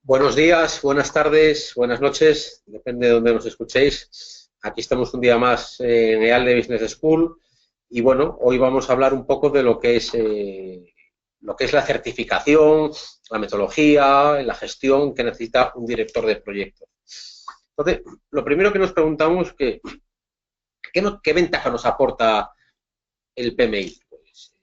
Buenos días, buenas tardes, buenas noches, depende de dónde nos escuchéis. Aquí estamos un día más en EALDE Business School y bueno, hoy vamos a hablar un poco de lo que es la certificación, la metodología, la gestión que necesita un director de proyectos. Entonces, lo primero que nos preguntamos es ¿qué ventaja nos aporta el PMI? Pues,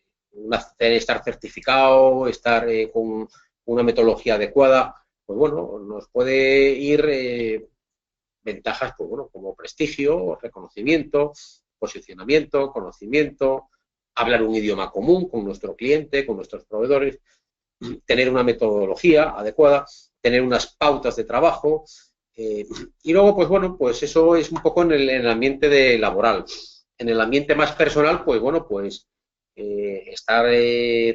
estar certificado, estar con una metodología adecuada, pues bueno, nos puede ir ventajas, pues bueno, como prestigio, reconocimiento, posicionamiento, conocimiento, hablar un idioma común con nuestro cliente, con nuestros proveedores, tener una metodología adecuada, tener unas pautas de trabajo, y luego, pues bueno, pues eso es un poco en el ambiente laboral. En el ambiente más personal, pues bueno, pues estar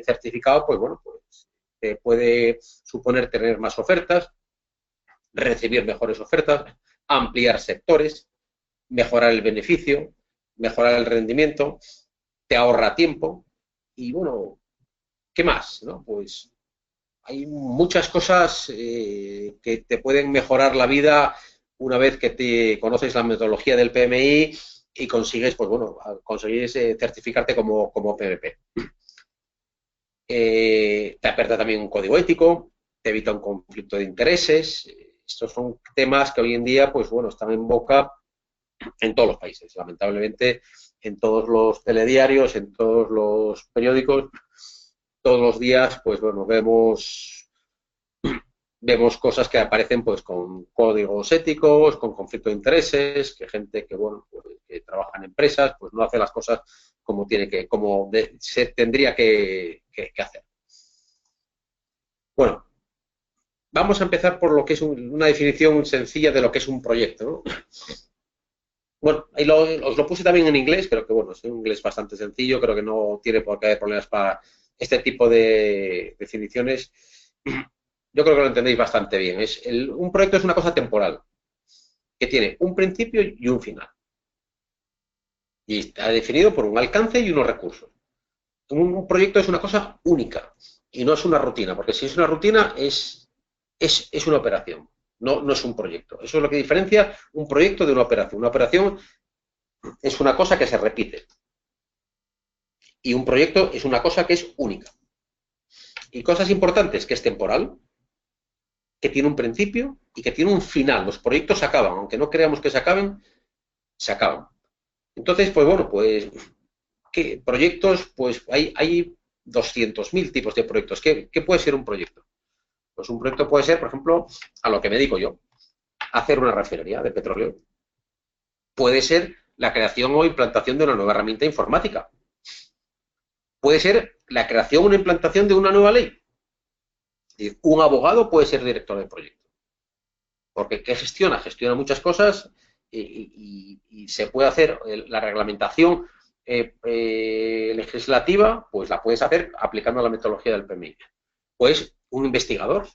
certificado, pues bueno, pues puede suponer tener más ofertas, recibir mejores ofertas, ampliar sectores, mejorar el beneficio, mejorar el rendimiento, te ahorra tiempo y bueno, ¿qué más? ¿No? Pues hay muchas cosas que te pueden mejorar la vida una vez que te conoces la metodología del PMI y consigues, pues bueno, consigues certificarte como PMP. Te aperta también un código ético, te evita un conflicto de intereses. Estos son temas que hoy en día, pues bueno, están en boca en todos los países. Lamentablemente, en todos los telediarios, en todos los periódicos, todos los días, pues bueno, vemos cosas que aparecen pues con códigos éticos, con conflicto de intereses, que gente que bueno, pues, que trabaja en empresas, pues no hace las cosas como se tendría que hacer. Bueno, vamos a empezar por lo que es una definición sencilla de lo que es un proyecto, ¿no? Bueno, ahí os lo puse también en inglés, creo que bueno, es un inglés bastante sencillo, creo que no tiene por qué haber problemas para este tipo de definiciones. Yo creo que lo entendéis bastante bien. Un proyecto es una cosa temporal, que tiene un principio y un final. Y está definido por un alcance y unos recursos. Un proyecto es una cosa única y no es una rutina, porque si es una rutina es una operación, no es un proyecto. Eso es lo que diferencia un proyecto de una operación. Una operación es una cosa que se repite y un proyecto es una cosa que es única. Y cosas importantes, que es temporal, que tiene un principio y que tiene un final. Los proyectos se acaban, aunque no creamos que se acaben, se acaban. Entonces, pues bueno, pues ¿qué proyectos? Pues hay 200.000 tipos de proyectos. ¿Qué puede ser un proyecto? Pues un proyecto puede ser, por ejemplo, a lo que me dedico yo, hacer una refinería de petróleo. Puede ser la creación o implantación de una nueva herramienta informática. Puede ser la creación o implantación de una nueva ley. Es decir, un abogado puede ser director de proyecto. Porque ¿qué gestiona? Gestiona muchas cosas y se puede hacer la reglamentación legislativa, pues la puedes hacer aplicando la metodología del PMI. Pues un investigador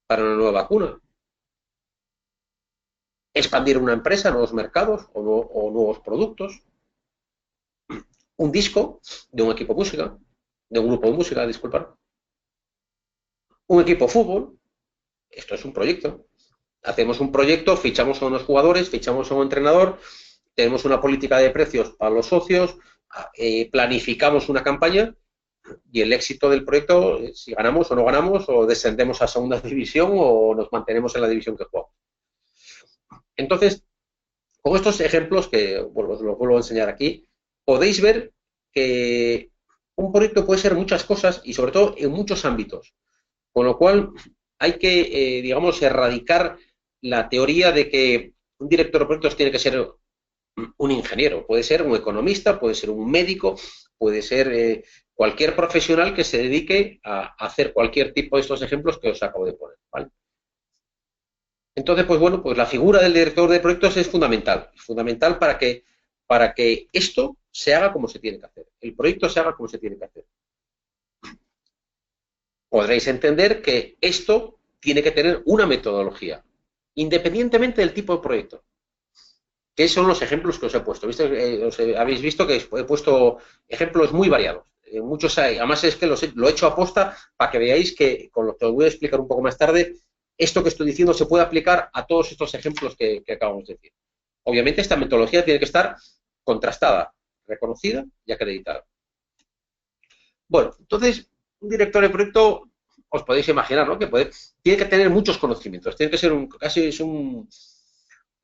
para una nueva vacuna, expandir una empresa, nuevos mercados o nuevos productos, un disco de un equipo de música, de un grupo de música, disculpar, un equipo de fútbol, esto es un proyecto. Hacemos un proyecto, fichamos a unos jugadores, fichamos a un entrenador, tenemos una política de precios para los socios, planificamos una campaña y el éxito del proyecto, si ganamos o no ganamos, o descendemos a segunda división o nos mantenemos en la división que jugamos. Entonces, con estos ejemplos que bueno, os los vuelvo a enseñar aquí, podéis ver que un proyecto puede ser muchas cosas y sobre todo en muchos ámbitos. Con lo cual hay que, digamos, erradicar la teoría de que un director de proyectos tiene que ser un ingeniero, puede ser un economista, puede ser un médico, puede ser cualquier profesional que se dedique a hacer cualquier tipo de estos ejemplos que os acabo de poner, ¿vale? Entonces, pues bueno, pues la figura del director de proyectos es fundamental para que esto se haga como se tiene que hacer, el proyecto se haga como se tiene que hacer. Podréis entender que esto tiene que tener una metodología, independientemente del tipo de proyecto. ¿Qué son los ejemplos que os he puesto? Habéis visto que he puesto ejemplos muy variados. muchos hay. Además es que lo he hecho aposta para que veáis que, con lo que os voy a explicar un poco más tarde, esto que estoy diciendo se puede aplicar a todos estos ejemplos que acabamos de decir. Obviamente esta metodología tiene que estar contrastada, reconocida y acreditada. Bueno, entonces, un director de proyecto, os podéis imaginar, ¿no? Tiene que tener muchos conocimientos, tiene que ser casi es un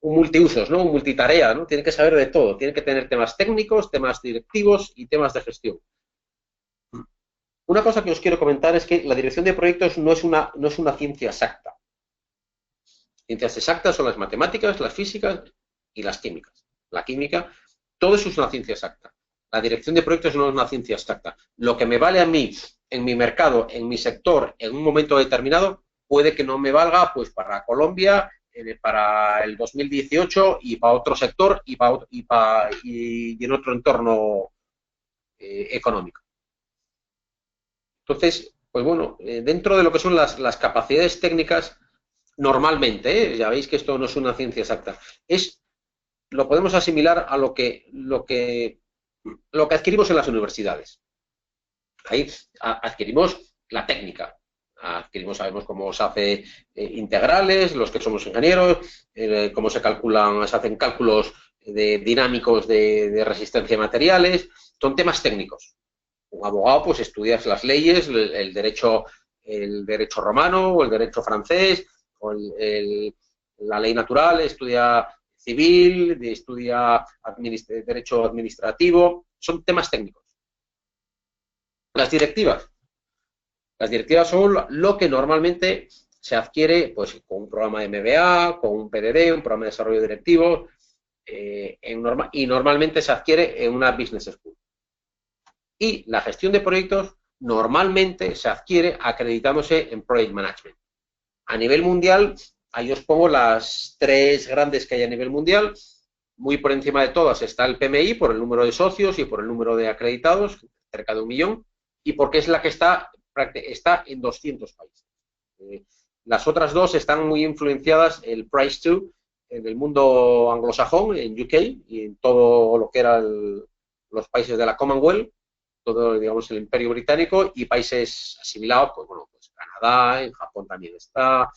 multiusos, ¿no? Un multitarea, ¿no? Tiene que saber de todo, tiene que tener temas técnicos, temas directivos y temas de gestión. Una cosa que os quiero comentar es que la dirección de proyectos no es una ciencia exacta. Ciencias exactas son las matemáticas, las físicas y las químicas. La química, todo eso es una ciencia exacta. La dirección de proyectos no es una ciencia exacta. Lo que me vale a mí en mi mercado, en mi sector, en un momento determinado, puede que no me valga pues para Colombia, para el 2018 y para otro sector y en otro entorno económico. Entonces, pues bueno, dentro de lo que son las capacidades técnicas, normalmente, ya veis que esto no es una ciencia exacta, lo podemos asimilar a lo que adquirimos en las universidades. Ahí adquirimos la técnica, sabemos cómo se hace integrales, los que somos ingenieros, cómo se hacen cálculos dinámicos de resistencia a materiales, son temas técnicos. Un abogado pues estudia las leyes, el derecho romano o el derecho francés o la ley natural, estudia civil, estudia derecho administrativo, son temas técnicos. Las directivas son lo que normalmente se adquiere pues con un programa de MBA, con un PDD, un programa de desarrollo directivo, y normalmente se adquiere en una business school. Y la gestión de proyectos normalmente se adquiere acreditándose en Project Management. A nivel mundial, ahí os pongo las tres grandes que hay a nivel mundial. Muy por encima de todas está el PMI por el número de socios y por el número de acreditados, cerca de 1 millón, y porque es la que está en 200 países. Las otras dos están muy influenciadas, el Price2, en el mundo anglosajón, en UK, y en todo lo que eran los países de la Commonwealth, todo, digamos, el Imperio Británico, y países asimilados, pues bueno, pues Canadá, en Japón también está,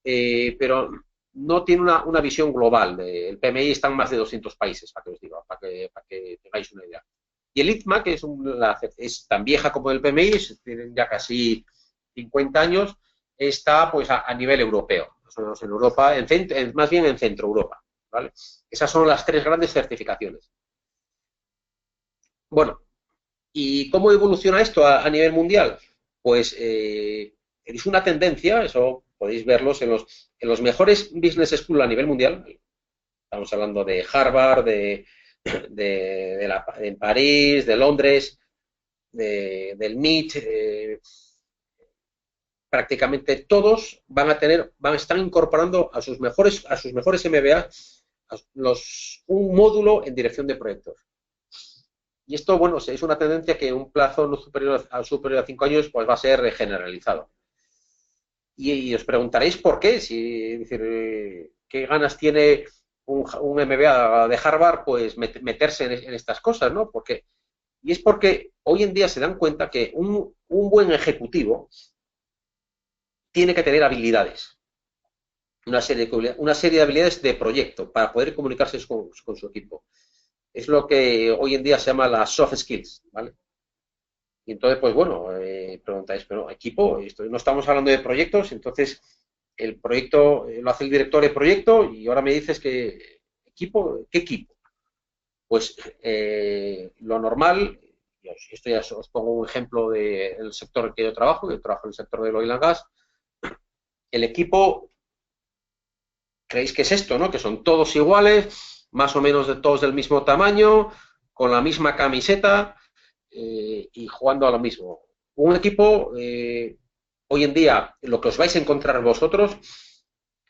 pero no tiene una visión global. El PMI está en más de 200 países, para que os diga, para que tengáis una idea. Y el ITMA, que es tan vieja como el PMI, tienen ya casi 50 años, está pues a nivel europeo. En Europa, más bien en Centro Europa, ¿vale? Esas son las tres grandes certificaciones. Bueno, ¿y cómo evoluciona esto a nivel mundial? Pues es una tendencia, eso podéis verlos en los mejores business school a nivel mundial. Estamos hablando de Harvard, en París, de Londres, del MIT. Prácticamente todos están incorporando a sus mejores MBA un módulo en dirección de proyectos. Y esto, bueno, es una tendencia que en un plazo no superior a 5 años pues va a ser generalizado. Y os preguntaréis por qué, qué ganas tiene un MBA de Harvard pues meterse en estas cosas, ¿no? Y es porque hoy en día se dan cuenta que un buen ejecutivo tiene que tener habilidades, una serie de habilidades de proyecto para poder comunicarse con su equipo. Es lo que hoy en día se llama las soft skills, ¿vale? Y entonces, pues bueno, preguntáis, pero equipo, no estamos hablando de proyectos, entonces el proyecto lo hace el director de proyecto y ahora me dices que equipo, ¿qué equipo? Pues lo normal, esto ya os pongo un ejemplo del sector en que yo trabajo en el sector del oil and gas. El equipo, creéis que es esto, ¿no? Que son todos iguales, más o menos todos del mismo tamaño, con la misma camiseta y jugando a lo mismo. Un equipo, hoy en día, lo que os vais a encontrar vosotros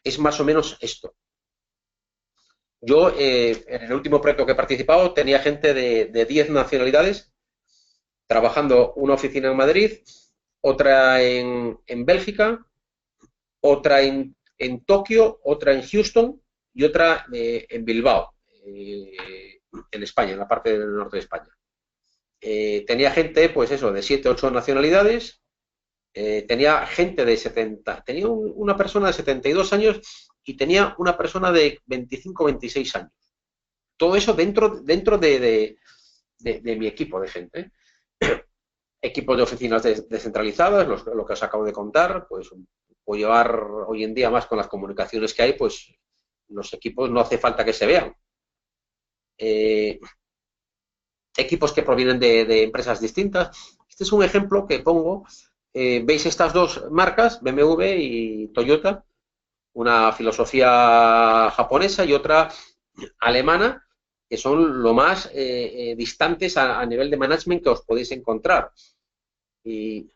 es más o menos esto. Yo, en el último proyecto que he participado, tenía gente de 10 nacionalidades, trabajando una oficina en Madrid, otra en Bélgica, otra en Tokio, otra en Houston y otra en Bilbao, en España, en la parte del norte de España. tenía gente, pues eso, de 7, 8 nacionalidades, tenía gente de 70, tenía una persona de 72 años y tenía una persona de 25, 26 años. Todo eso dentro de mi equipo de gente. Equipos de oficinas descentralizadas, lo que os acabo de contar, pues puedo llevar hoy en día más con las comunicaciones que hay, pues los equipos no hace falta que se vean. Equipos que provienen de empresas distintas. Este es un ejemplo que pongo. Veis estas dos marcas, BMW y Toyota, una filosofía japonesa y otra alemana, que son lo más distantes a nivel de management que os podéis encontrar. Y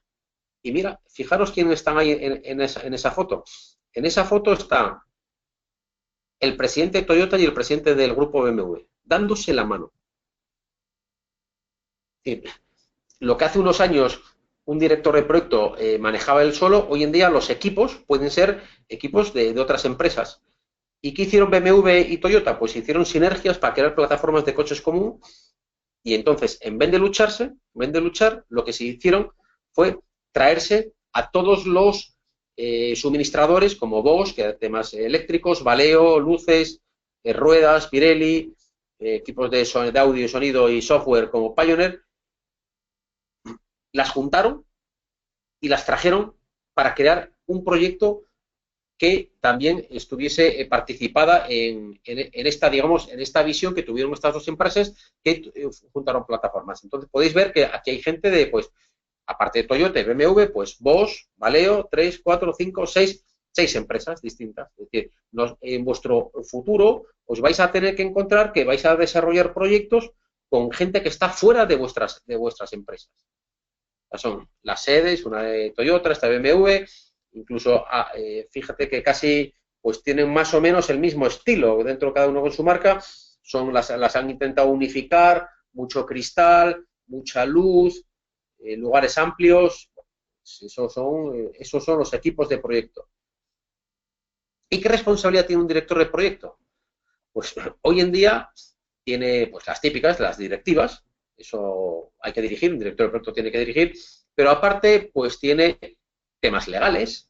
mira, fijaros quiénes están ahí en esa foto. En esa foto está el presidente de Toyota y el presidente del grupo BMW, dándose la mano. Lo que hace unos años un director de proyecto manejaba él solo, hoy en día los equipos pueden ser equipos de otras empresas. ¿Y qué hicieron BMW y Toyota? Pues hicieron sinergias para crear plataformas de coches común y entonces, en vez de luchar, lo que se hicieron fue traerse a todos los suministradores como Bosch, que temas eléctricos, Valeo, luces, ruedas, Pirelli, equipos de audio, sonido y software como Pioneer, las juntaron y las trajeron para crear un proyecto que también estuviese participada en esta, digamos, en esta visión que tuvieron estas dos empresas que juntaron plataformas. Entonces podéis ver que aquí hay gente de, pues, aparte de Toyota y BMW, pues Bosch, Valeo, 3, 4, 5, 6 empresas distintas. Es decir, en vuestro futuro os vais a tener que encontrar que vais a desarrollar proyectos con gente que está fuera de vuestras empresas. Son las sedes, una de Toyota, esta de BMW, incluso fíjate que casi pues tienen más o menos el mismo estilo dentro de cada uno con su marca, las han intentado unificar, mucho cristal, mucha luz, lugares amplios, esos son los equipos de proyecto. ¿Y qué responsabilidad tiene un director de proyecto? Pues hoy en día tiene pues las típicas, las directivas, eso hay que dirigir, un director de proyecto tiene que dirigir, pero aparte pues tiene temas legales.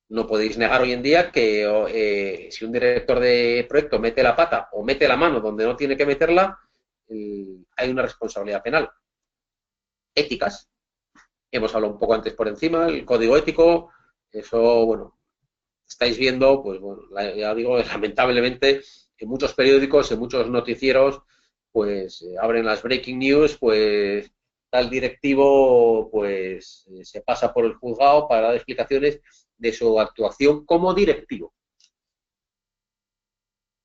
No podéis negar hoy en día que si un director de proyecto mete la pata o mete la mano donde no tiene que meterla, hay una responsabilidad penal. Éticas. Hemos hablado un poco antes por encima, el código ético, eso, bueno, estáis viendo, pues bueno, ya digo, lamentablemente, en muchos periódicos, en muchos noticieros, pues abren las breaking news, pues tal directivo, pues se pasa por el juzgado para dar explicaciones de su actuación como directivo.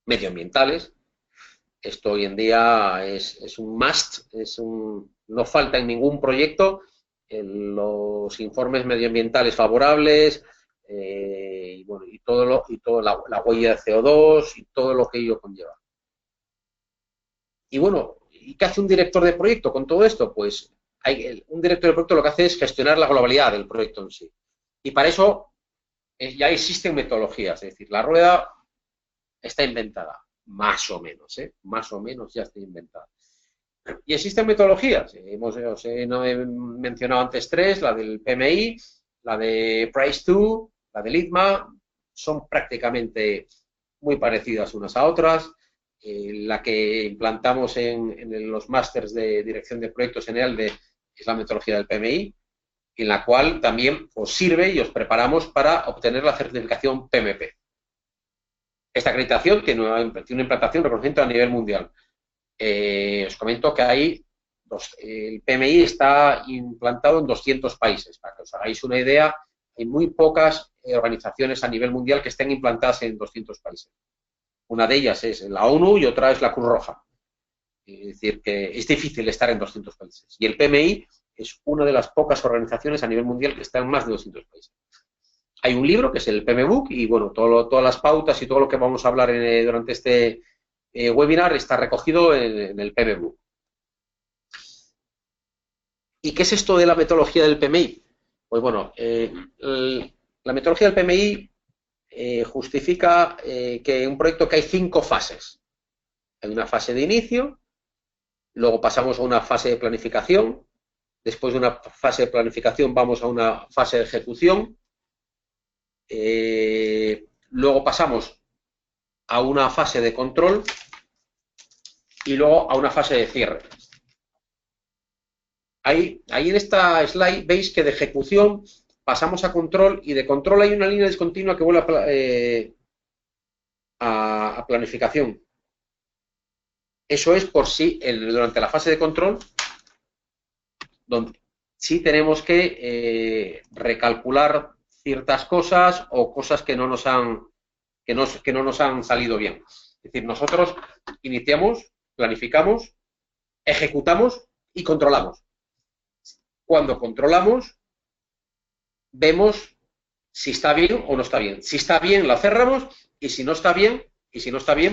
Medioambientales, esto hoy en día es un must, no falta en ningún proyecto en los informes medioambientales favorables, y bueno, y todo la huella de CO2 y todo lo que ello conlleva. Y bueno, ¿y qué hace un director de proyecto con todo esto? Pues un director de proyecto lo que hace es gestionar la globalidad del proyecto en sí. Y para eso ya existen metodologías, es decir, la rueda está inventada, más o menos ya está inventada. Y existen metodologías, os he mencionado antes tres, la del PMI, la de Price2, la del ITMA, son prácticamente muy parecidas unas a otras. La que implantamos en los másters de dirección de proyectos en EALDE es la metodología del PMI, en la cual también os sirve y os preparamos para obtener la certificación PMP. Esta acreditación tiene una implantación, reconocimiento a nivel mundial. Os comento que el PMI está implantado en 200 países. Para que os hagáis una idea, hay muy pocas organizaciones a nivel mundial que estén implantadas en 200 países. Una de ellas es la ONU y otra es la Cruz Roja. Es decir, que es difícil estar en 200 países. Y el PMI es una de las pocas organizaciones a nivel mundial que está en más de 200 países. Hay un libro que es el PMBOK y, bueno, todas las pautas y todo lo que vamos a hablar durante este webinar está recogido en el PMBOK. ¿Y qué es esto de la metodología del PMI? Pues bueno, la metodología del PMI justifica que en un proyecto que hay 5 fases. Hay una fase de inicio, luego pasamos a una fase de planificación, después de una fase de planificación vamos a una fase de ejecución, luego pasamos a una fase de control y luego a una fase de cierre. Ahí en esta slide veis que de ejecución pasamos a control y de control hay una línea discontinua que vuelve a planificación. Eso es por si durante la fase de control, donde sí tenemos que recalcular ciertas cosas o cosas que no nos han salido bien. Es decir, nosotros iniciamos, planificamos, ejecutamos y controlamos. Cuando controlamos, vemos si está bien o no está bien. Si está bien, lo cerramos, y si no está bien,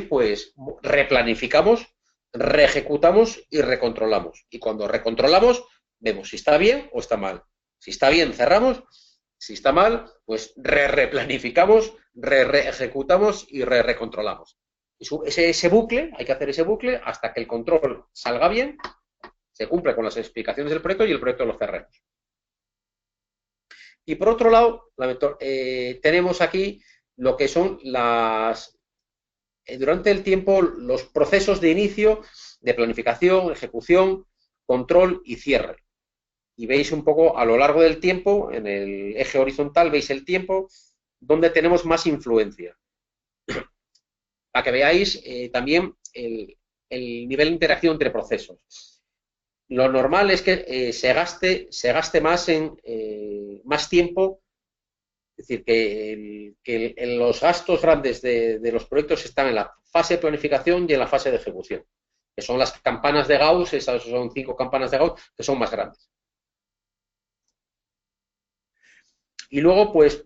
pues replanificamos, reejecutamos y recontrolamos. Y cuando recontrolamos, vemos si está bien o está mal. Si está bien, cerramos. Si está mal, pues replanificamos, reejecutamos y recontrolamos. Ese bucle, hay que hacer ese bucle hasta que el control salga bien, se cumple con las explicaciones del proyecto y el proyecto lo cerremos. Y por otro lado, tenemos aquí lo que son durante el tiempo los procesos de inicio, de planificación, ejecución, control y cierre. Y veis un poco a lo largo del tiempo, en el eje horizontal, veis el tiempo donde tenemos más influencia. Para que veáis también el nivel de interacción entre procesos. Lo normal es que se gaste más tiempo, es decir, que los gastos grandes de los proyectos están en la fase de planificación y en la fase de ejecución, que son las campanas de Gauss, esas son 5 campanas de Gauss, que son más grandes. Y luego, pues,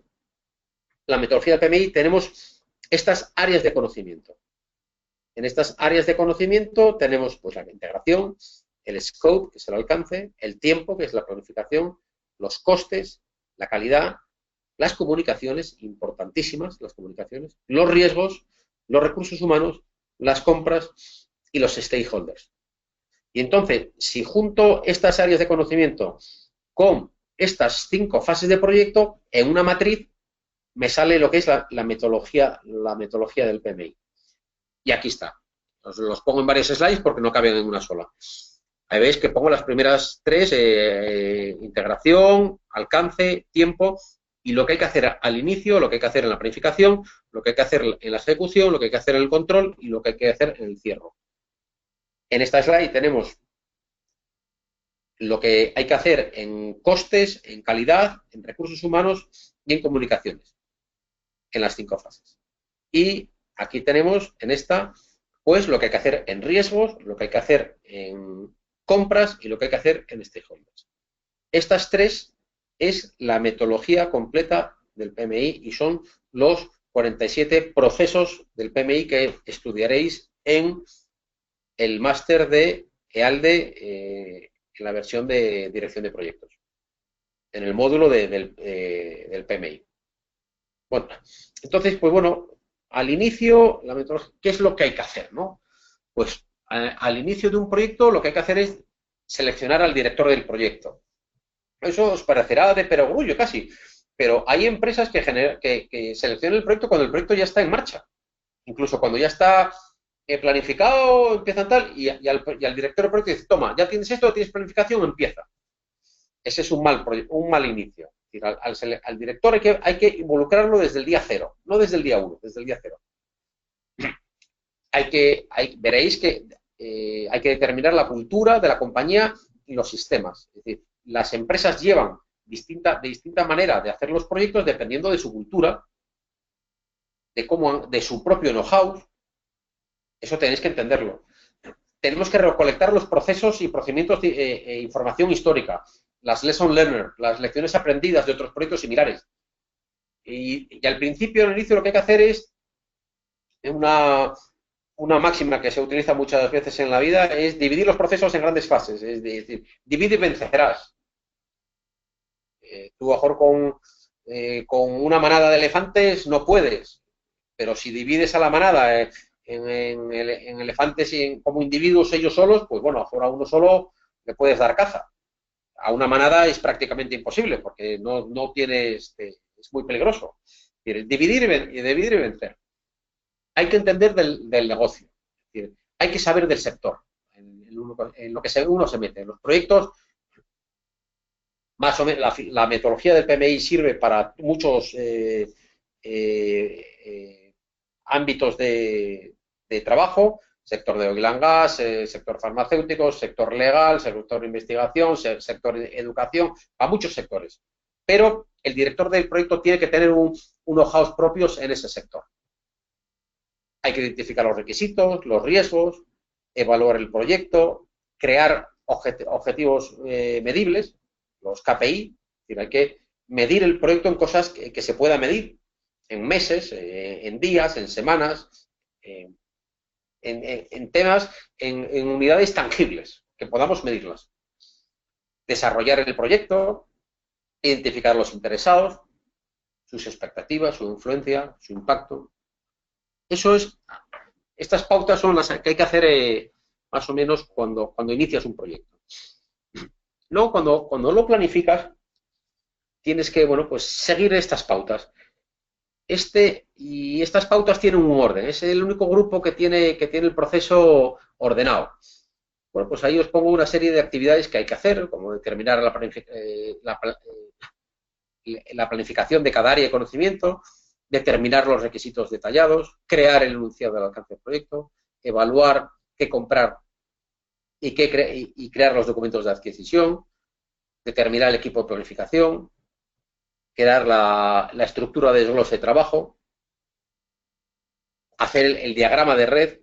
la metodología del PMI tenemos estas áreas de conocimiento. En estas áreas de conocimiento tenemos pues la integración, el scope, que es el alcance, el tiempo, que es la planificación, los costes, la calidad, las comunicaciones, importantísimas las comunicaciones, los riesgos, los recursos humanos, las compras y los stakeholders. Y entonces, si junto estas áreas de conocimiento con estas 5 fases de proyecto, en una matriz me sale lo que es la metodología del PMI. Y aquí está. Los pongo en varias slides porque no caben en una sola. Ahí veis que pongo las primeras 3, integración, alcance, tiempo, y lo que hay que hacer al inicio, lo que hay que hacer en la planificación, lo que hay que hacer en la ejecución, lo que hay que hacer en el control y lo que hay que hacer en el cierre. En esta slide tenemos lo que hay que hacer en costes, en calidad, en recursos humanos y en comunicaciones, en las 5 fases. Y aquí tenemos en esta, pues lo que hay que hacer en riesgos, lo que hay que hacer en compras y lo que hay que hacer en stakeholders. Estas 3 es la metodología completa del PMI y son los 47 procesos del PMI que estudiaréis en el máster de EALDE, en la versión de dirección de proyectos, en el módulo del PMI. Bueno, entonces, pues bueno, al inicio, la metodología, ¿qué es lo que hay que hacer, no? Pues al inicio de un proyecto lo que hay que hacer es seleccionar al director del proyecto. Eso os parecerá de perogrullo casi, pero hay empresas que seleccionan el proyecto cuando el proyecto ya está en marcha. Incluso cuando ya está planificado, empiezan tal, y al director del proyecto dice, toma, ya tienes esto, tienes planificación, empieza. Ese es un mal inicio. Es decir, al director hay que involucrarlo desde el día 0, no desde el día 1, desde el día 0. Veréis que hay que determinar la cultura de la compañía y los sistemas. Es decir, las empresas llevan de distinta manera de hacer los proyectos dependiendo de su cultura, de su propio know-how. Eso tenéis que entenderlo. Tenemos que recolectar los procesos y procedimientos de información histórica, las lessons learned, las lecciones aprendidas de otros proyectos similares. Y al principio, al inicio, lo que hay que hacer es una máxima que se utiliza muchas veces en la vida, es dividir los procesos en grandes fases. Es decir, divide y vencerás. Tú, a lo mejor, con una manada de elefantes no puedes, pero si divides a la manada en elefantes y como individuos ellos solos, pues bueno, a uno solo le puedes dar caza. A una manada es prácticamente imposible porque no tienes, es muy peligroso. Dividir y vencer. Hay que entender del negocio. Es decir, hay que saber del sector, en lo que uno se mete. En los proyectos, más o menos, la metodología del PMI sirve para muchos ámbitos de trabajo, sector de oil and gas, sector farmacéutico, sector legal, sector de investigación, sector de educación, a muchos sectores. Pero el director del proyecto tiene que tener unos know-how propios en ese sector. Hay que identificar los requisitos, los riesgos, evaluar el proyecto, crear objetivos medibles, los KPI, es decir, hay que medir el proyecto en cosas que se pueda medir, en meses, en días, en semanas, en temas, en unidades tangibles, que podamos medirlas. Desarrollar el proyecto, identificar los interesados, sus expectativas, su influencia, su impacto. Estas pautas son las que hay que hacer más o menos cuando inicias un proyecto. Luego, cuando lo planificas, tienes que, bueno, pues seguir estas pautas. Y estas pautas tienen un orden. Es el único grupo que tiene el proceso ordenado. Bueno, pues ahí os pongo una serie de actividades que hay que hacer, como determinar la planificación de cada área de conocimiento, determinar los requisitos detallados, crear el enunciado del alcance del proyecto, evaluar qué comprar y crear los documentos de adquisición, determinar el equipo de planificación, crear la estructura de desglose de trabajo, hacer el diagrama de red,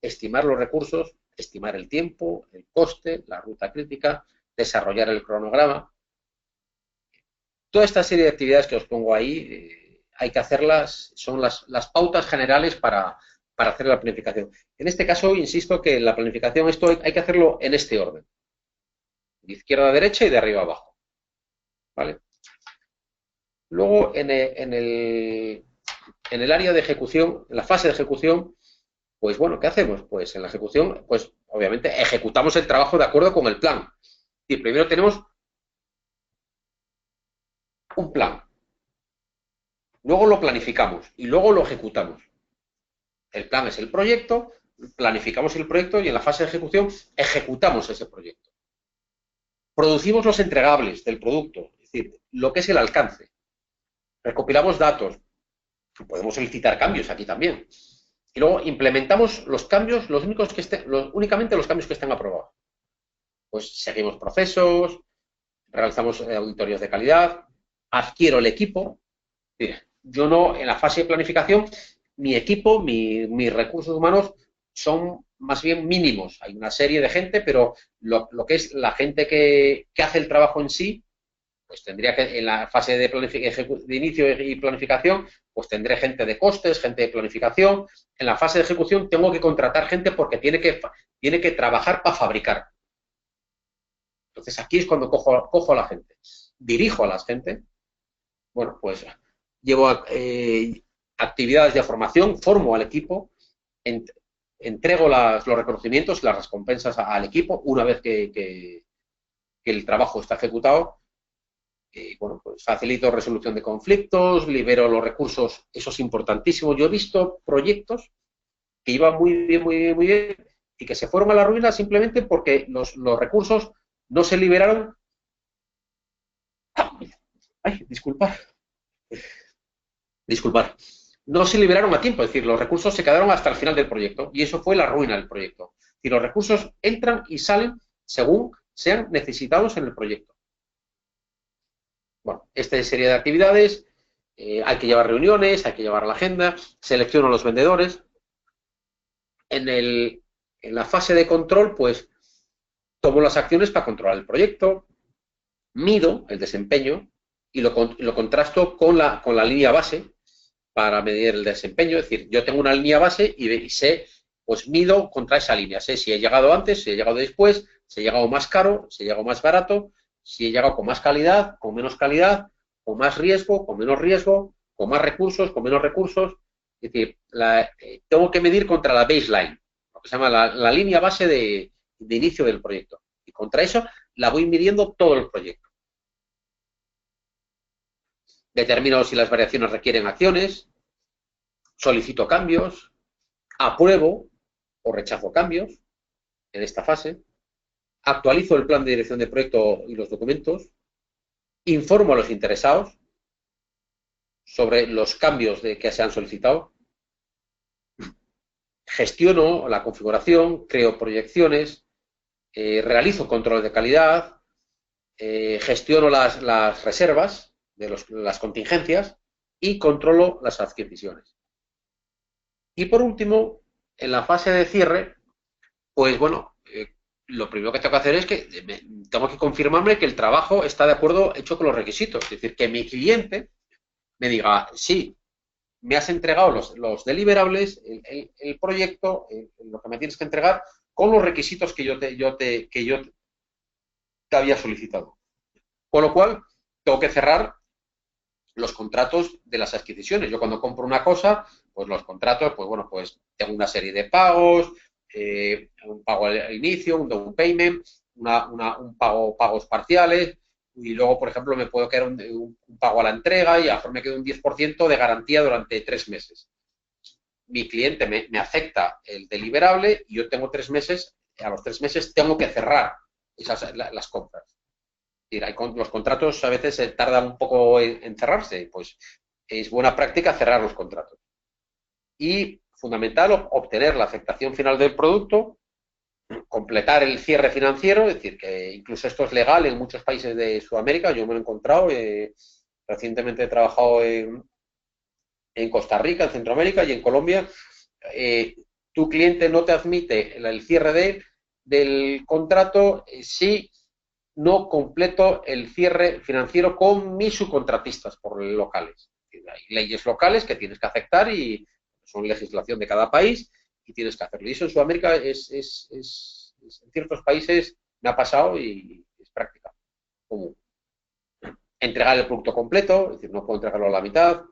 estimar los recursos, estimar el tiempo, el coste, la ruta crítica, desarrollar el cronograma. Toda esta serie de actividades que os pongo ahí, hay que hacerlas, son las pautas generales para hacer la planificación. En este caso, insisto que la planificación, esto hay que hacerlo en este orden. De izquierda a derecha y de arriba a abajo. ¿Vale? Luego, en el área de ejecución, en la fase de ejecución, pues bueno, ¿qué hacemos? Pues en la ejecución, pues obviamente ejecutamos el trabajo de acuerdo con el plan. Y primero tenemos un plan. Luego lo planificamos y luego lo ejecutamos. El plan es el proyecto, planificamos el proyecto y en la fase de ejecución ejecutamos ese proyecto. Producimos los entregables del producto, es decir, lo que es el alcance. Recopilamos datos. Podemos solicitar cambios aquí también. Y luego implementamos los cambios, únicamente los cambios que estén aprobados. Pues seguimos procesos, realizamos auditorías de calidad, adquiero el equipo. Yo no, en la fase de planificación, mi equipo, mis recursos humanos son más bien mínimos. Hay una serie de gente, pero lo que es la gente que hace el trabajo en sí, pues tendría que, en la fase de inicio y planificación, pues tendré gente de costes, gente de planificación. En la fase de ejecución tengo que contratar gente porque tiene que trabajar para fabricar. Entonces aquí es cuando cojo a la gente. Dirijo a la gente. Bueno, pues llevo actividades de formación, formo al equipo, entrego los reconocimientos, las recompensas al equipo una vez que el trabajo está ejecutado. Bueno, pues facilito resolución de conflictos, libero los recursos, eso es importantísimo. Yo he visto proyectos que iban muy bien, muy bien, muy bien, y que se fueron a la ruina simplemente porque los recursos no se liberaron. Ay, disculpad. No se liberaron a tiempo, es decir, los recursos se quedaron hasta el final del proyecto y eso fue la ruina del proyecto. Y los recursos entran y salen según sean necesitados en el proyecto. Bueno, esta serie de actividades, hay que llevar reuniones, hay que llevar la agenda, selecciono los vendedores. En la fase de control, pues, tomo las acciones para controlar el proyecto, mido el desempeño y lo contrasto con la línea base para medir el desempeño. Es decir, yo tengo una línea base y sé, pues mido contra esa línea. Sé si he llegado antes, si he llegado después, si he llegado más caro, si he llegado más barato, si he llegado con más calidad, con menos calidad, con más riesgo, con menos riesgo, con más recursos, con menos recursos. Es decir, tengo que medir contra la baseline, lo que se llama la línea base de inicio del proyecto. Y contra eso la voy midiendo todo el proyecto. Determino si las variaciones requieren acciones, solicito cambios, apruebo o rechazo cambios en esta fase, actualizo el plan de dirección de proyecto y los documentos, informo a los interesados sobre los cambios que se han solicitado, gestiono la configuración, creo proyecciones, realizo control de calidad, gestiono las reservas de las contingencias y controlo las adquisiciones. Y por último, en la fase de cierre, pues bueno, lo primero que tengo que hacer es que tengo que confirmarme que el trabajo está de acuerdo hecho con los requisitos. Es decir, que mi cliente me diga, sí, me has entregado los deliverables, el proyecto, lo que me tienes que entregar, con los requisitos que yo te había solicitado. Con lo cual, tengo que cerrar los contratos de las adquisiciones. Yo cuando compro una cosa, pues los contratos, pues bueno, pues tengo una serie de pagos, un pago al inicio, un down payment, pagos parciales, y luego, por ejemplo, me puedo quedar un pago a la entrega y a lo mejor me quedo un 10% de garantía durante 3 meses. Mi cliente me acepta el deliverable y yo tengo 3 meses, a los 3 meses tengo que cerrar las compras. Los contratos a veces tardan un poco en cerrarse, pues es buena práctica cerrar los contratos. Y fundamental, obtener la aceptación final del producto, completar el cierre financiero, es decir, que incluso esto es legal en muchos países de Sudamérica, yo me lo he encontrado, recientemente he trabajado en Costa Rica, en Centroamérica y en Colombia. Tu cliente no te admite el cierre del contrato si no completo el cierre financiero con mis subcontratistas por locales. Hay leyes locales que tienes que aceptar y son legislación de cada país y tienes que hacerlo. Y eso en Sudamérica en ciertos países me ha pasado y es práctica común. Entregar el producto completo, es decir, no puedo entregarlo a la mitad.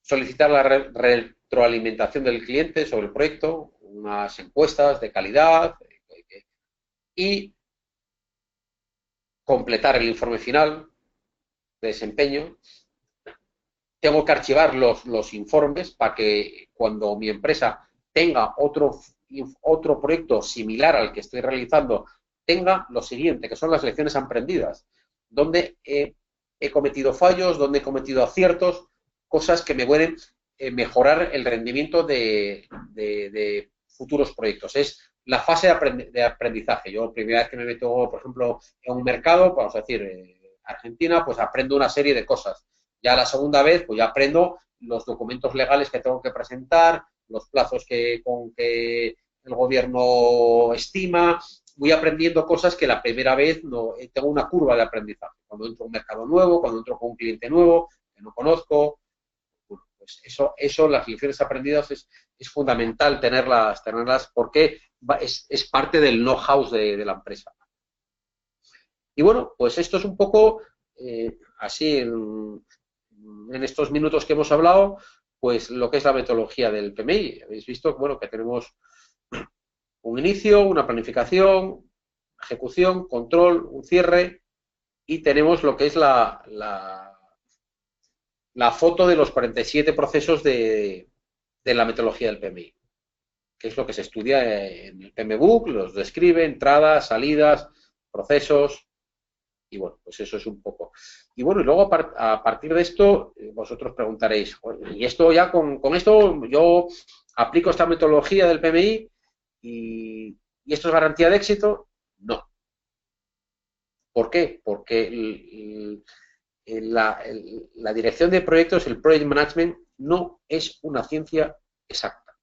Solicitar la retroalimentación del cliente sobre el proyecto, unas encuestas de calidad y completar el informe final de desempeño. Tengo que archivar los informes para que cuando mi empresa tenga otro proyecto similar al que estoy realizando, tenga lo siguiente, que son las lecciones aprendidas, donde he cometido fallos, donde he cometido aciertos, cosas que me pueden mejorar el rendimiento de futuros proyectos. Es la fase de aprendizaje. Yo, la primera vez que me meto, por ejemplo, en un mercado, vamos a decir, Argentina, pues aprendo una serie de cosas. Ya la segunda vez, pues ya aprendo los documentos legales que tengo que presentar, los plazos con que el gobierno estima. Voy aprendiendo cosas que la primera vez no tengo una curva de aprendizaje. Cuando entro a un mercado nuevo, cuando entro con un cliente nuevo que no conozco, bueno, pues eso, las lecciones aprendidas es fundamental tenerlas porque es parte del know-how de la empresa. Y bueno, pues esto es un poco así en estos minutos que hemos hablado, pues lo que es la metodología del PMI. Habéis visto, bueno, que tenemos un inicio, una planificación, ejecución, control, un cierre y tenemos lo que es la foto de los 47 procesos de la metodología del PMI, que es lo que se estudia en el PMBOK, los describe, entradas, salidas, procesos, y bueno, pues eso es un poco. Y bueno, y luego a partir de esto, vosotros preguntaréis, y esto ya con esto yo aplico esta metodología del PMI y esto es garantía de éxito. No. ¿Por qué? Porque la dirección de proyectos, el project management, no es una ciencia exacta.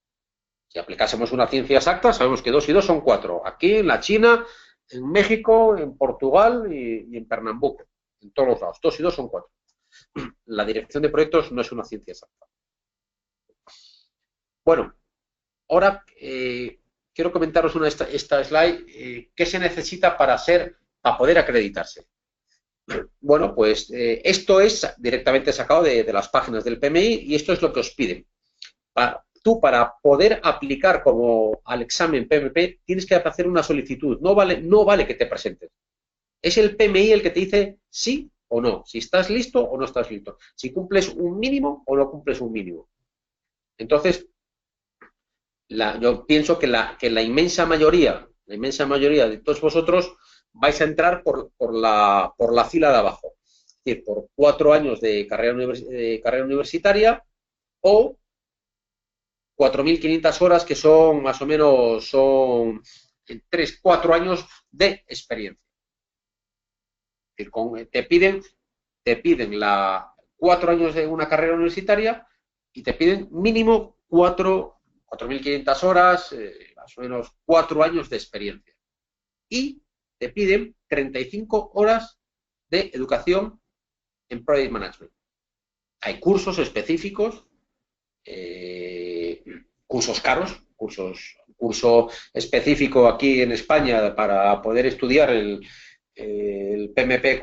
Si aplicásemos una ciencia exacta, sabemos que 2 y 2 son 4. Aquí, en la China, en México, en Portugal y en Pernambuco. En todos los lados. 2 y 2 son 4. La dirección de proyectos no es una ciencia exacta. Bueno, ahora quiero comentaros esta slide. ¿Qué se necesita para poder acreditarse? Bueno, pues esto es directamente sacado de las páginas del PMI y esto es lo que os piden. Tú para poder aplicar como al examen PMP tienes que hacer una solicitud. No vale que te presentes. Es el PMI el que te dice sí o no, si estás listo o no estás listo, si cumples un mínimo o no cumples un mínimo. Entonces, yo pienso que la inmensa mayoría de todos vosotros vais a entrar por la fila de abajo, es decir, por 4 años de carrera universitaria o 4.500 horas, que son más o menos son 3, 4 años de experiencia. Es decir, te piden 4 años de una carrera universitaria y te piden mínimo 4.500 horas, más o menos 4 años de experiencia. Y te piden 35 horas de educación en Project Management. Hay cursos específicos, cursos caros, curso específico aquí en España para poder estudiar el PMP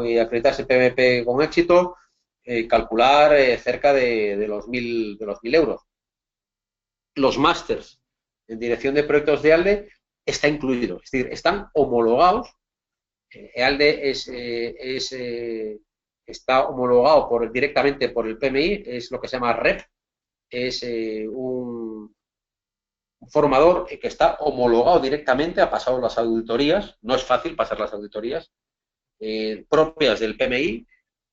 y acreditarse el PMP con éxito, calcular cerca de los 1.000 euros. Los másters en dirección de proyectos de ALDE está incluido, es decir, están homologados. ALDE está homologado directamente por el PMI, es lo que se llama REP, es un formador que está homologado directamente, ha pasado las auditorías, no es fácil pasar las auditorías propias del PMI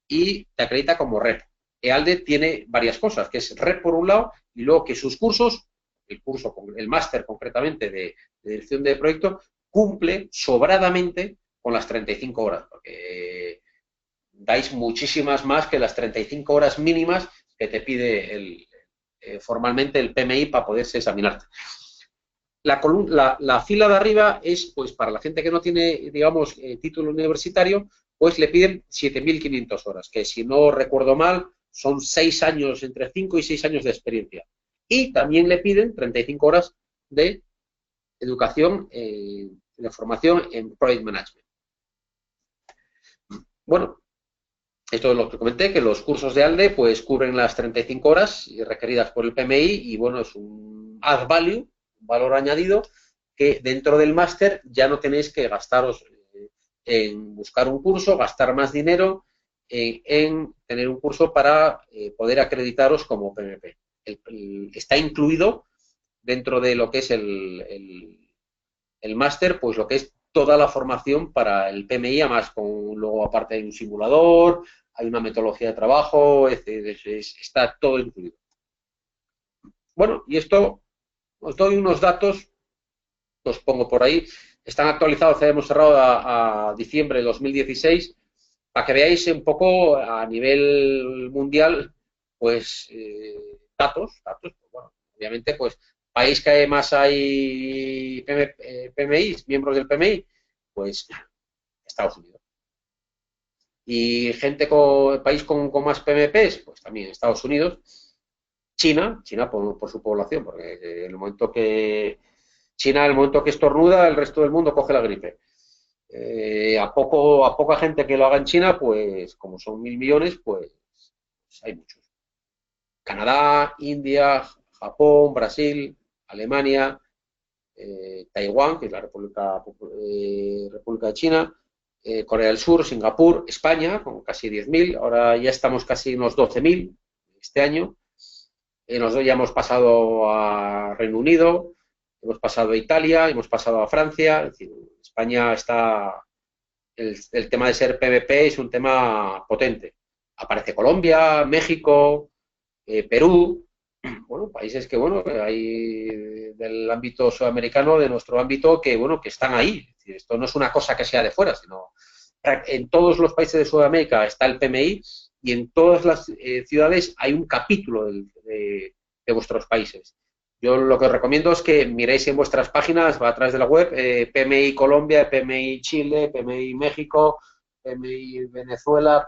y te acredita como REP. EALDE tiene varias cosas, que es REP por un lado y luego que sus cursos, el máster concretamente de dirección de proyecto, cumple sobradamente con las 35 horas, porque dais muchísimas más que las 35 horas mínimas que te pide formalmente el PMI para poderse examinarte. La fila de arriba es, pues, para la gente que no tiene, digamos, título universitario, pues le piden 7.500 horas, que si no recuerdo mal, son 6 años, entre 5 y 6 años de experiencia. Y también le piden 35 horas de educación, de formación en Project Management. Bueno, esto es lo que comenté, que los cursos de ALDE pues cubren las 35 horas requeridas por el PMI y bueno, es un add value, un valor añadido, que dentro del máster ya no tenéis que gastaros en buscar un curso, gastar más dinero en tener un curso para poder acreditaros como PMP. Está incluido dentro de lo que es el máster, pues lo que es toda la formación para el PMI, además luego aparte hay un simulador, hay una metodología de trabajo, está todo incluido. Bueno, y esto os doy unos datos, os pongo por ahí, están actualizados, hemos cerrado a diciembre de 2016, para que veáis un poco a nivel mundial, pues datos, pues, bueno, obviamente, pues país que más hay PMI, miembros del PMI, pues Estados Unidos. Y país con más PMPs, pues también Estados Unidos. China por su población, porque el momento que estornuda, el resto del mundo coge la gripe. A poca gente que lo haga en China, pues como son 1.000 millones, pues hay muchos. Canadá, India, Japón, Brasil, Alemania, Taiwán, que es la República de China, Corea del Sur, Singapur, España, con casi 10.000, ahora ya estamos casi unos 12.000 este año. Nosotros ya hemos pasado a Reino Unido, hemos pasado a Italia, hemos pasado a Francia, es decir, España está, el tema de ser PVP es un tema potente. Aparece Colombia, México, Perú, bueno, países que, bueno, hay del ámbito sudamericano, de nuestro ámbito, que, bueno, que están ahí. Es decir, esto no es una cosa que sea de fuera, sino en todos los países de Sudamérica está el PMI y en todas las ciudades hay un capítulo de vuestros países. Yo lo que os recomiendo es que miréis en vuestras páginas, a través de la web, PMI Colombia, PMI Chile, PMI México, PMI Venezuela,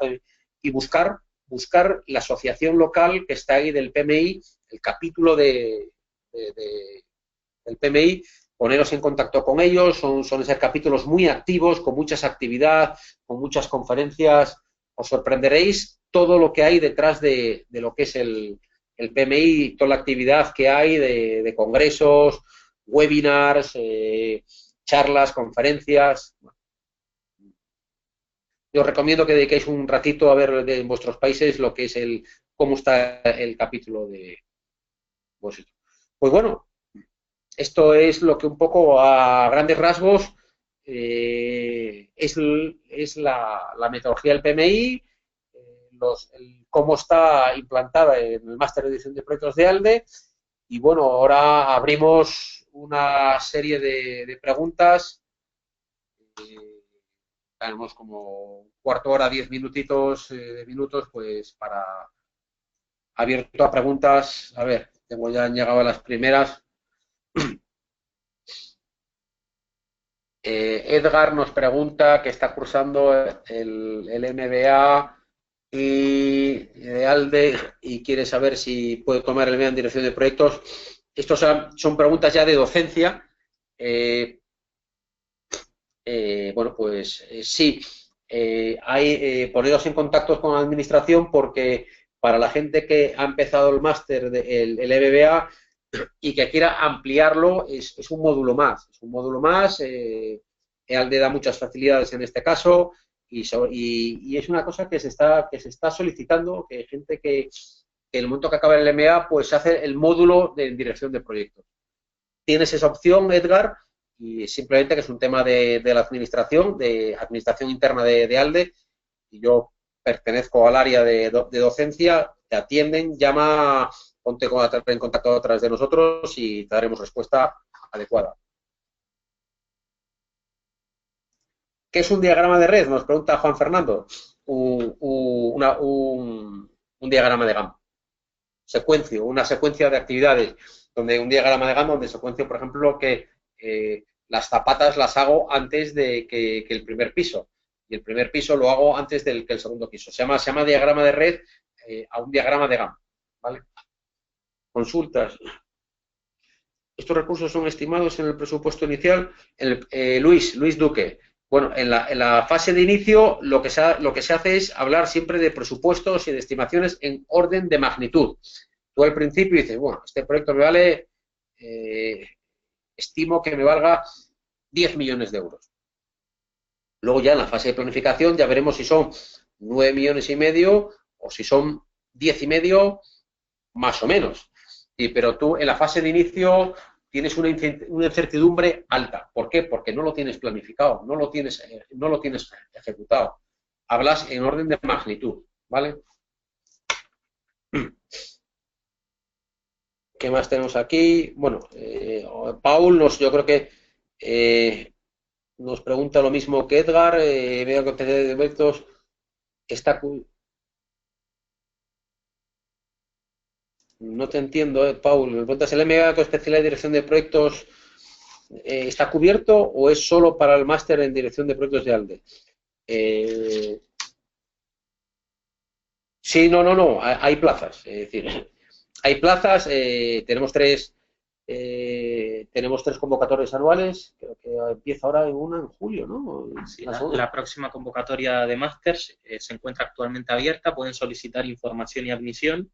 y buscar la asociación local que está ahí del PMI, el capítulo del PMI, poneros en contacto con ellos, son ser capítulos muy activos, con muchas actividad, con muchas conferencias, os sorprenderéis todo lo que hay detrás de lo que es el PMI, toda la actividad que hay de congresos, webinars, charlas, conferencias. Yo os recomiendo que dediquéis un ratito a ver en vuestros países lo que es cómo está el capítulo de vosotros. Pues bueno, esto es lo que un poco a grandes rasgos es la metodología del PMI, cómo está implantada en el máster de edición de proyectos de ALDE. Y bueno, ahora abrimos una serie de preguntas. Tenemos como cuarto hora, 10 minutitos, minutos, pues para abierto a preguntas. A ver, ya han llegado a las primeras. Edgar nos pregunta que está cursando el MBA y de ALDE y quiere saber si puede tomar el MBA en dirección de proyectos. Estos son preguntas ya de docencia. Bueno, pues sí, poneros en contacto con la administración porque para la gente que ha empezado el máster, el MBA, y que quiera ampliarlo, es un módulo más. Es un módulo más. EALDE da muchas facilidades en este caso y es una cosa que se está solicitando, que hay gente que en el momento que acaba el MBA, pues hace el módulo de dirección de proyectos. Tienes esa opción, Edgar, y simplemente que es un tema de la administración, de administración interna de ALDE, y yo pertenezco al área de docencia, te atienden, llama, ponte en contacto a través de nosotros y te daremos respuesta adecuada. ¿Qué es un diagrama de red? Nos pregunta Juan Fernando. Un diagrama de Gantt. Una secuencia de actividades, donde un diagrama de Gantt donde secuencio, por ejemplo, que las zapatas las hago antes de que el primer piso. Y el primer piso lo hago antes que el segundo piso. Se llama diagrama de red a un diagrama de Gantt. ¿Vale? Consultas. Estos recursos son estimados en el presupuesto inicial. Luis Duque. Bueno, en la fase de inicio lo que se hace es hablar siempre de presupuestos y de estimaciones en orden de magnitud. Tú al principio dices, bueno, este proyecto me vale, estimo que me valga 10 millones de euros. Luego ya en la fase de planificación ya veremos si son 9 millones y medio o si son 10 y medio, más o menos. Pero tú en la fase de inicio tienes una incertidumbre alta. ¿Por qué? Porque no lo tienes planificado, no lo tienes ejecutado. Hablas en orden de magnitud, ¿vale? ¿Qué más tenemos aquí? Bueno, Paul yo creo que nos pregunta lo mismo que Edgar. Veo que de eventos está... No te entiendo, Paul. Me preguntas, ¿el MBA con especialidad en dirección de proyectos está cubierto o es solo para el máster en dirección de proyectos de ALDE? Sí, no. Hay plazas. Es decir, hay plazas. Tenemos tres convocatorias anuales. Creo que empieza ahora en julio, ¿no? Sí, la próxima convocatoria de máster se encuentra actualmente abierta. Pueden solicitar información y admisión.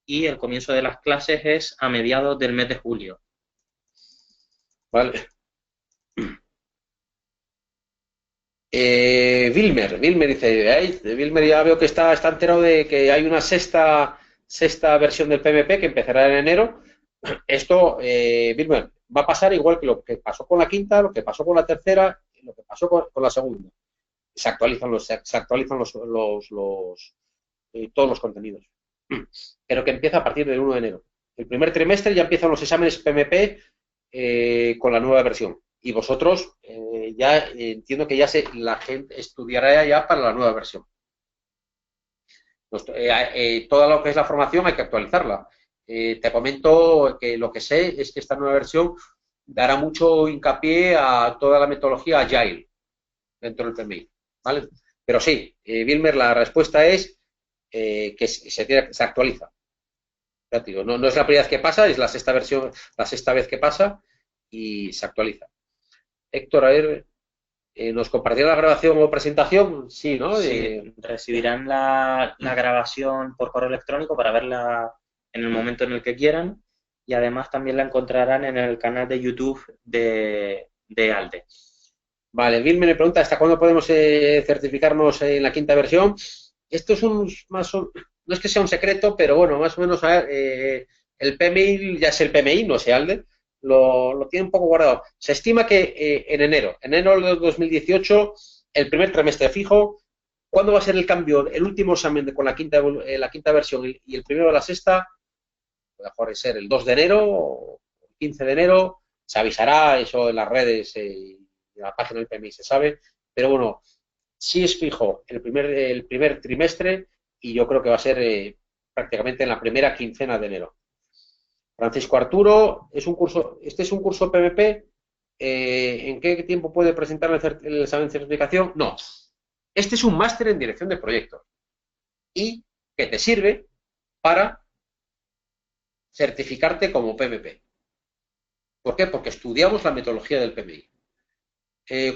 Y el comienzo de las clases es a mediados del mes de julio. Vale. Wilmer dice, Wilmer ya veo que está enterado de que hay una sexta versión del PMP que empezará en enero. Esto, Wilmer, va a pasar igual que lo que pasó con la quinta, lo que pasó con la tercera y lo que pasó con la segunda. Se actualizan todos los contenidos. Pero que empieza a partir del 1 de enero. El primer trimestre ya empiezan los exámenes PMP con la nueva versión. Y vosotros ya entiendo que la gente estudiará ya para la nueva versión. Toda lo que es la formación hay que actualizarla. Te comento que lo que sé es que esta nueva versión dará mucho hincapié a toda la metodología Agile dentro del PMI, ¿vale? Pero sí, Wilmer, la respuesta es que se actualiza. Ya te digo, no es la primera vez que pasa, es la sexta vez que pasa y se actualiza. Héctor, a ver, ¿nos compartirá la grabación o presentación? Sí, ¿no? Sí, recibirán la grabación por correo electrónico para verla en el momento en el que quieran y además también la encontrarán en el canal de YouTube de ALDE. Vale, Bill me pregunta ¿hasta cuándo podemos certificarnos en la quinta versión? Esto es no es que sea un secreto, pero bueno, más o menos el PMI ya es el PMI, no sé, ALDE, lo tiene un poco guardado. Se estima que en enero de 2018, el primer trimestre fijo. ¿Cuándo va a ser el cambio? El último examen con la quinta versión y el primero de la sexta, mejor ser el 2 de enero o el 15 de enero, se avisará eso en las redes y en la página del PMI se sabe, pero bueno, sí es fijo el primer trimestre y yo creo que va a ser prácticamente en la primera quincena de enero. Francisco Arturo, este es un curso PMP, ¿en qué tiempo puede presentar el examen de certificación? No, este es un máster en dirección de proyectos y que te sirve para certificarte como PMP. ¿Por qué? Porque estudiamos la metodología del PMI.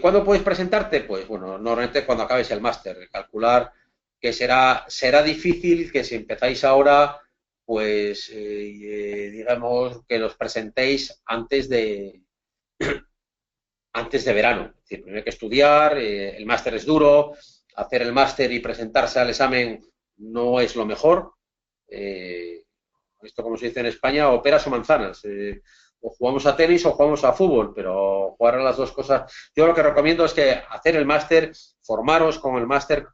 ¿Cuándo puedes presentarte? Pues bueno, normalmente cuando acabes el máster. Calcular que será difícil que si empezáis ahora, pues digamos que los presentéis antes de verano. Es decir, primero hay que estudiar, el máster es duro, hacer el máster y presentarse al examen no es lo mejor. Esto, como se dice en España, o peras o manzanas. O jugamos a tenis o jugamos a fútbol, pero jugar a las dos cosas. Yo lo que recomiendo es que hacer el máster, formaros con el máster,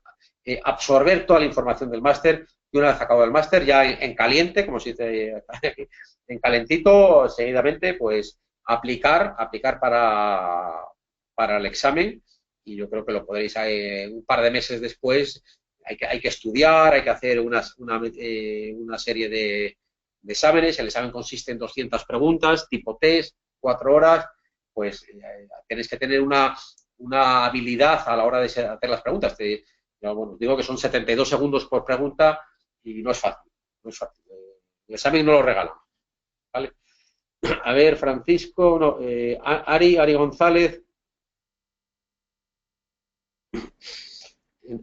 absorber toda la información del máster y una vez acabado el máster, ya en caliente, como se dice en calentito, seguidamente, pues aplicar para el examen y yo creo que lo podréis un par de meses después. Hay que estudiar, hay que hacer una serie de exámenes. El examen consiste en 200 preguntas, tipo test, 4 horas. Pues tenéis que tener una habilidad a la hora de hacer las preguntas. Bueno, digo que son 72 segundos por pregunta y no es fácil. No es fácil. El examen no lo regalan. ¿Vale? A ver, Francisco, no, Ari González.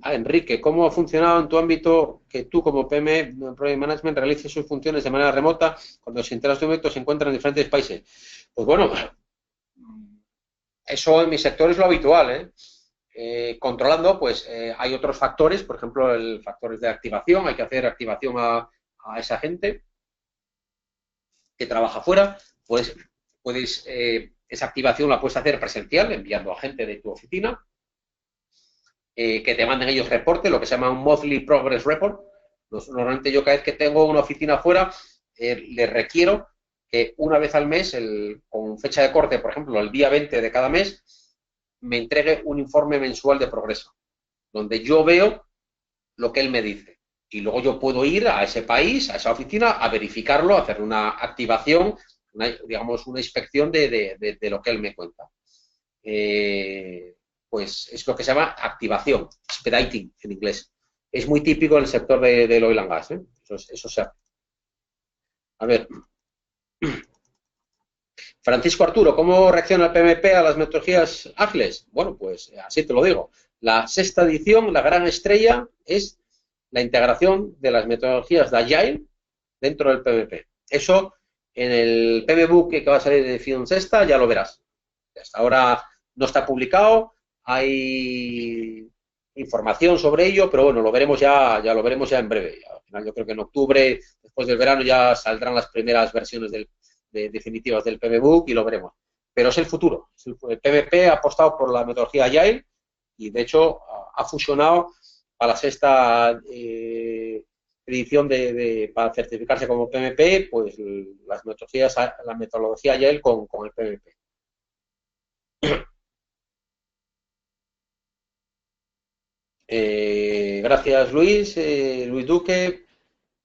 Enrique, ¿cómo ha funcionado en tu ámbito que tú como PM Project Management realices sus funciones de manera remota cuando los integrantes de un evento se encuentran en diferentes países? Pues bueno, eso en mi sector es lo habitual, controlando, pues hay otros factores, por ejemplo, el factor de activación, hay que hacer activación a esa gente que trabaja fuera, pues esa activación la puedes hacer presencial, enviando a gente de tu oficina, que te manden ellos reporte, lo que se llama un Monthly Progress Report. Normalmente yo cada vez que tengo una oficina fuera, les requiero que una vez al mes, con fecha de corte, por ejemplo, el día 20 de cada mes, me entregue un informe mensual de progreso, donde yo veo lo que él me dice. Y luego yo puedo ir a ese país, a esa oficina, a verificarlo, a hacer una activación, digamos, una inspección de lo que él me cuenta. Pues es lo que se llama activación, expediting en inglés. Es muy típico en el sector del oil and gas, ¿eh? Eso se hace. A ver. Francisco Arturo, ¿cómo reacciona el PMP a las metodologías ágiles? Bueno, pues así te lo digo. La sexta edición, la gran estrella, es la integración de las metodologías de Agile dentro del PMP. Eso en el PMBOK que va a salir de edición sexta ya lo verás. Hasta ahora no está publicado, hay información sobre ello, pero bueno, lo veremos ya lo veremos ya en breve. Al final yo creo que en octubre, después del verano, ya saldrán las primeras versiones definitivas del PMBOK y lo veremos. Pero es el futuro. El PMP ha apostado por la metodología Agile y de hecho ha fusionado a la sexta edición para certificarse como PMP, pues la metodología Agile con el PMP. Gracias, Luis. Luis Duque.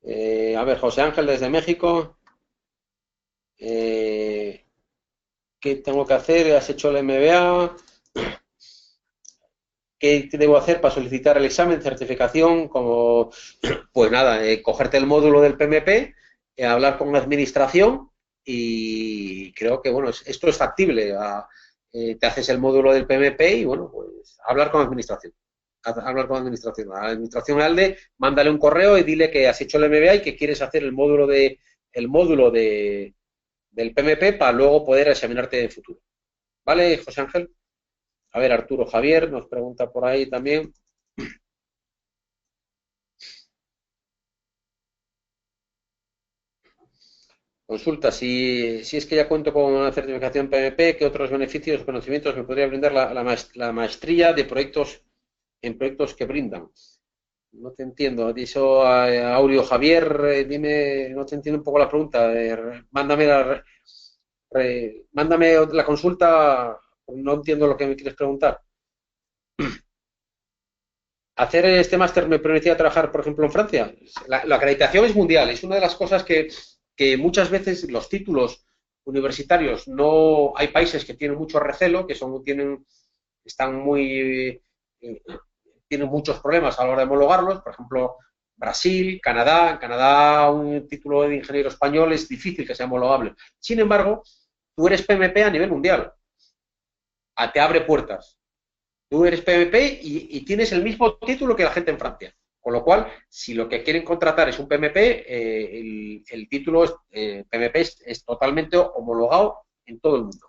A ver, José Ángel desde México. ¿Qué tengo que hacer? ¿Has hecho el MBA? ¿Qué debo hacer para solicitar el examen, certificación? Pues nada, cogerte el módulo del PMP, hablar con la administración y creo que, bueno, esto es factible. Te haces el módulo del PMP y, bueno, pues hablar con administración. Hablar con administración. A la administración ALDE, mándale un correo y dile que has hecho el MBA y que quieres hacer el módulo del PMP para luego poder examinarte en futuro. ¿Vale, José Ángel? A ver, Arturo Javier nos pregunta por ahí también. Consulta, si es que ya cuento con una certificación PMP, ¿qué otros beneficios o conocimientos me podría brindar la maestría de proyectos en proyectos que brindan? No te entiendo. Dicho Aureo Javier, dime, no te entiendo un poco la pregunta. Mándame la consulta, no entiendo lo que me quieres preguntar. Hacer este máster me permitía trabajar, por ejemplo, en Francia. La acreditación es mundial, es una de las cosas que muchas veces los títulos universitarios no. Hay países que tienen mucho recelo, están tienen muchos problemas a la hora de homologarlos, por ejemplo, Brasil, Canadá. En Canadá un título de ingeniero español es difícil que sea homologable. Sin embargo, tú eres PMP a nivel mundial, te abre puertas. Tú eres PMP y tienes el mismo título que la gente en Francia. Con lo cual, si lo que quieren contratar es un PMP, el título PMP es totalmente homologado en todo el mundo.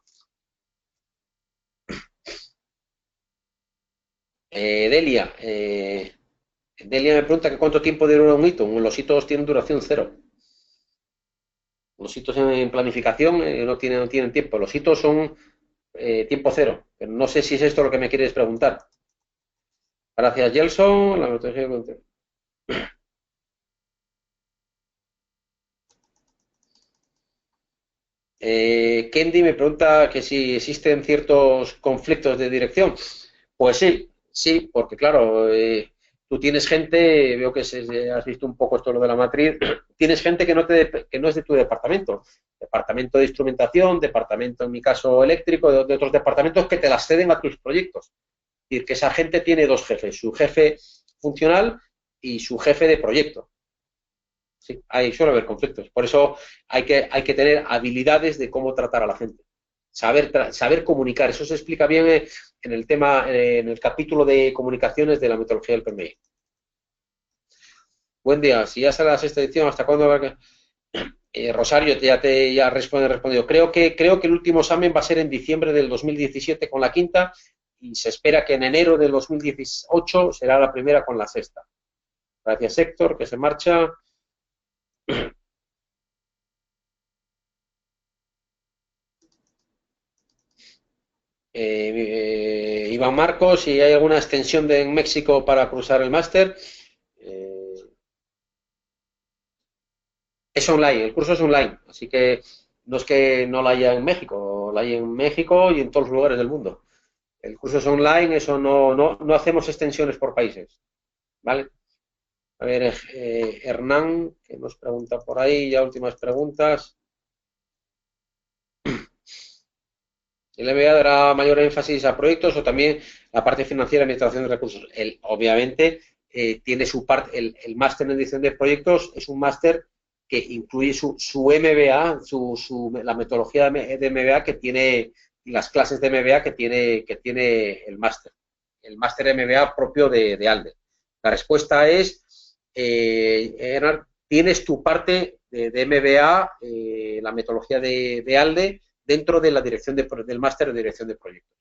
Delia me pregunta que cuánto tiempo dura un hito. Los hitos tienen duración cero. Los hitos en planificación no tienen tiempo. Los hitos son tiempo cero. Pero no sé si es esto lo que me quieres preguntar. Gracias, Gelson. La metodología de Kendi me pregunta que si existen ciertos conflictos de dirección. Pues sí, sí, porque claro, tú tienes gente, veo que has visto un poco esto lo de la matriz, tienes gente que no es de tu departamento de instrumentación, departamento, en mi caso, eléctrico, de otros departamentos que te las ceden a tus proyectos. Es decir, que esa gente tiene dos jefes, su jefe funcional y su jefe de proyecto. Sí, ahí suele haber conflictos. Por eso hay que tener habilidades de cómo tratar a la gente. Saber comunicar. Eso se explica bien en el tema, en el capítulo de comunicaciones de la metodología del PMI. Buen día. Si ya sale la sexta edición, ¿hasta cuándo va a... Rosario, ya respondido. Creo que el último examen va a ser en diciembre del 2017 con la quinta y se espera que en enero del 2018 será la primera con la sexta. Gracias, Héctor, que se marcha. Iván Marcos, si hay alguna extensión en México para cruzar el máster. Es online, el curso es online, así que no es que no la haya en México, la hay en México y en todos los lugares del mundo. El curso es online, eso no hacemos extensiones por países, ¿vale? A ver, Hernán, que nos pregunta por ahí, ya últimas preguntas. ¿El MBA dará mayor énfasis a proyectos o también la parte financiera y administración de recursos? Obviamente tiene su parte, el máster en edición de proyectos es un máster que incluye su MBA, la metodología de MBA que tiene, y las clases de MBA que tiene el máster MBA propio de ALDE. La respuesta es, tienes tu parte de MBA, la metodología de ALDE, dentro de la dirección del máster de dirección de proyectos.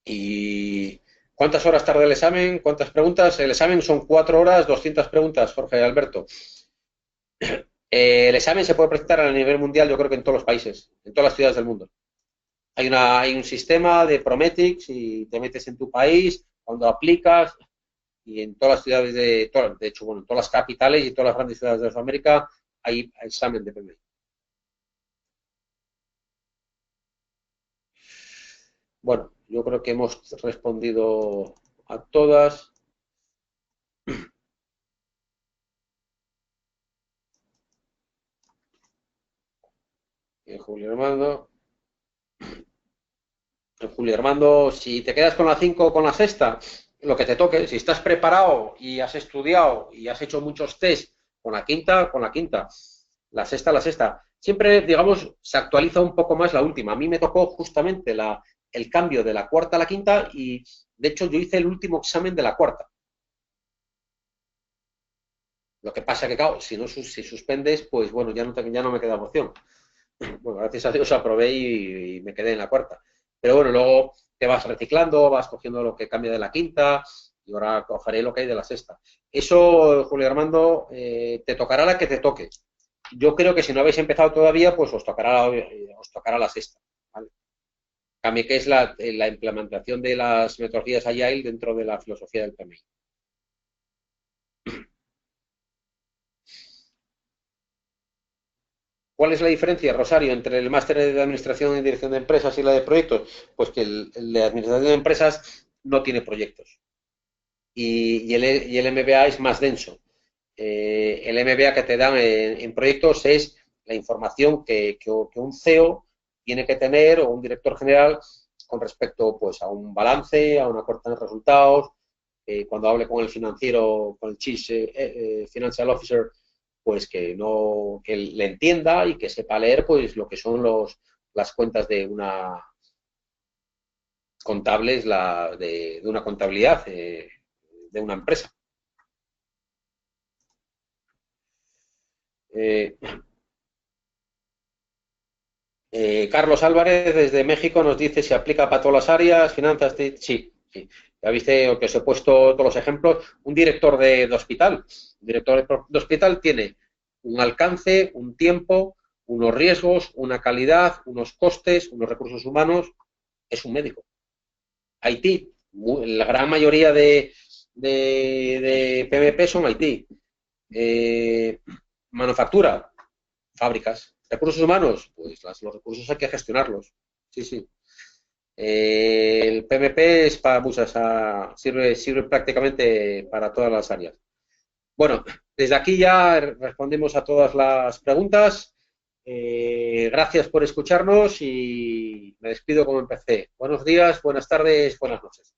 ¿Y cuántas horas tarda el examen? ¿Cuántas preguntas? El examen son 4 horas, 200 preguntas, Jorge Alberto. El examen se puede presentar a nivel mundial, yo creo que en todos los países, en todas las ciudades del mundo. Hay un sistema de Prometrics y te metes en tu país, cuando aplicas, y en todas las ciudades de hecho, bueno, en todas las capitales y en todas las grandes ciudades de Sudamérica hay examen de PMI. Bueno, yo creo que hemos respondido a todas. Julio Armando. Julio Armando, si te quedas con la 5 o con la sexta, lo que te toque, si estás preparado y has estudiado y has hecho muchos test con la quinta, con la quinta. La sexta, la sexta. Siempre, digamos, se actualiza un poco más la última. A mí me tocó justamente el cambio de la cuarta a la quinta y, de hecho, yo hice el último examen de la cuarta. Lo que pasa que, claro, si suspendes, pues bueno, ya no me queda opción. Bueno, gracias a Dios aprobé y me quedé en la cuarta. Pero bueno, luego te vas reciclando, vas cogiendo lo que cambia de la quinta y ahora cogeré lo que hay de la sexta. Eso, Julio Armando, te tocará la que te toque. Yo creo que si no habéis empezado todavía, pues os tocará la sexta. ¿Vale? Cambio que es la implementación de las metodologías Agile dentro de la filosofía del PMI. ¿Cuál es la diferencia, Rosario, entre el máster de Administración y Dirección de Empresas y la de Proyectos? Pues que el de Administración de Empresas no tiene proyectos y el MBA es más denso. El MBA que te dan en proyectos es la información que un CEO tiene que tener o un director general con respecto pues, a un balance, a una cuenta de resultados. Cuando hable con el financiero, con el Chief Financial Officer, pues que le entienda y que sepa leer pues lo que son las cuentas de una contables de una contabilidad de una empresa. Carlos Álvarez desde México nos dice si aplica para todas las áreas, finanzas, sí, sí. Ya viste que os he puesto todos los ejemplos. Un director de hospital, de hospital tiene un alcance, un tiempo, unos riesgos, una calidad, unos costes, unos recursos humanos. Es un médico. Haití, la gran mayoría de PMP son Haití. Manufactura, fábricas. Recursos humanos, pues los recursos hay que gestionarlos. Sí, sí. El PMP es para muchas, sirve prácticamente para todas las áreas. Bueno, desde aquí ya respondemos a todas las preguntas. Gracias por escucharnos y me despido como empecé. Buenos días, buenas tardes, buenas noches.